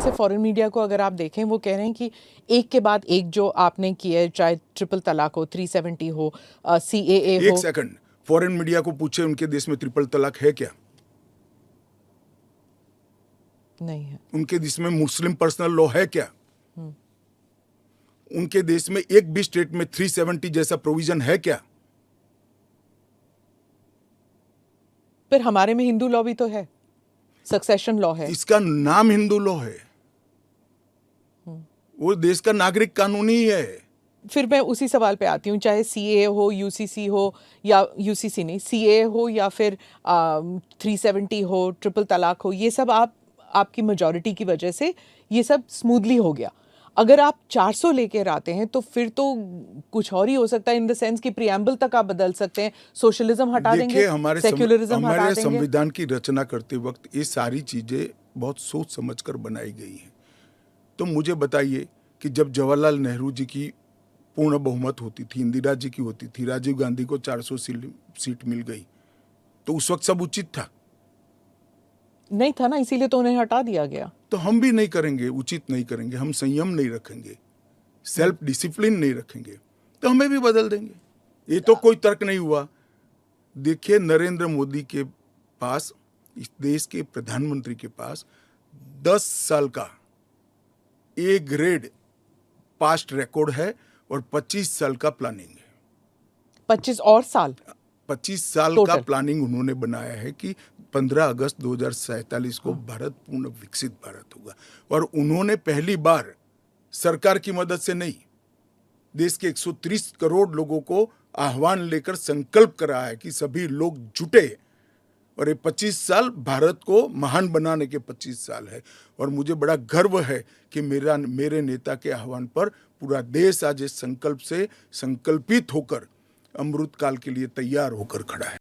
से foreign media को अगर आप देखें, वो कह रहे हैं कि एक के बाद एक जो आपने किया है, चाहे ट्रिपल तलाक हो, 370 हो, CAA हो। एक सेकंड, फॉरेन मीडिया को पूछे उनके देश में ट्रिपल तलाक है क्या? नहीं है। उनके देश में मुस्लिम पर्सनल लॉ है क्या? उनके देश में एक भी स्टेट में 370 जैसा प्रोविजन है क्या? फिर हमारे में हिंदू लॉ भी तो है, सक्सेशन लॉ है। इसका नाम हिंदू लॉ है, वो देश का नागरिक कानून ही है। फिर मैं उसी सवाल पे आती हूँ, चाहे CAA हो, UCC हो, या UCC नहीं, CAA हो, या फिर 370 हो, ट्रिपल तलाक हो, ये सब आपकी मेजॉरिटी की वजह से ये सब स्मूथली हो गया। अगर आप 400 लेकर आते हैं तो फिर तो कुछ और ही हो सकता है, इन द सेंस कि प्रियम्बल तक आप बदल सकते हैं, सोशलिज्म हटा देंगे, सेक्युलरिज्म हटा हमारे देंगे। संविधान की रचना करते वक्त ये सारी चीजें बहुत सोच समझकर बनाई गई हैं। तो मुझे बताइए कि जब जवाहरलाल नेहरू जी की पूर्ण बहुमत होती थी, इंदिरा जी की होती थी, राजीव गांधी को 400 सीट मिल गई, तो उस वक्त सब उचित था? नहीं था ना, इसीलिए तो उन्हें हटा दिया गया। तो हम भी नहीं करेंगे, उचित नहीं करेंगे, हम संयम नहीं रखेंगे, सेल्फ डिसिप्लिन नहीं रखेंगे, तो हमें भी बदल देंगे। ये तो कोई तर्क नहीं हुआ। देखिए, नरेंद्र मोदी के पास, इस देश के प्रधानमंत्री के पास 10 साल का ए ग्रेड पास्ट रिकॉर्ड है और 25 साल का प्लानिंग है। 25 और साल 25 साल का प्लानिंग उन्होंने बनाया है कि 15 अगस्त 2047 को भारत पूर्ण विकसित भारत होगा। और उन्होंने पहली बार सरकार की मदद से नहीं, देश के 130 करोड़ लोगों को आह्वान लेकर संकल्प करा है कि सभी लोग जुटे, और ये 25 साल भारत को महान बनाने के 25 साल है। और मुझे बड़ा गर्व है कि मेरे नेता के आह्वान पर पूरा देश आज इस संकल्प से संकल्पित होकर अमृत काल के लिए तैयार होकर खड़ा है।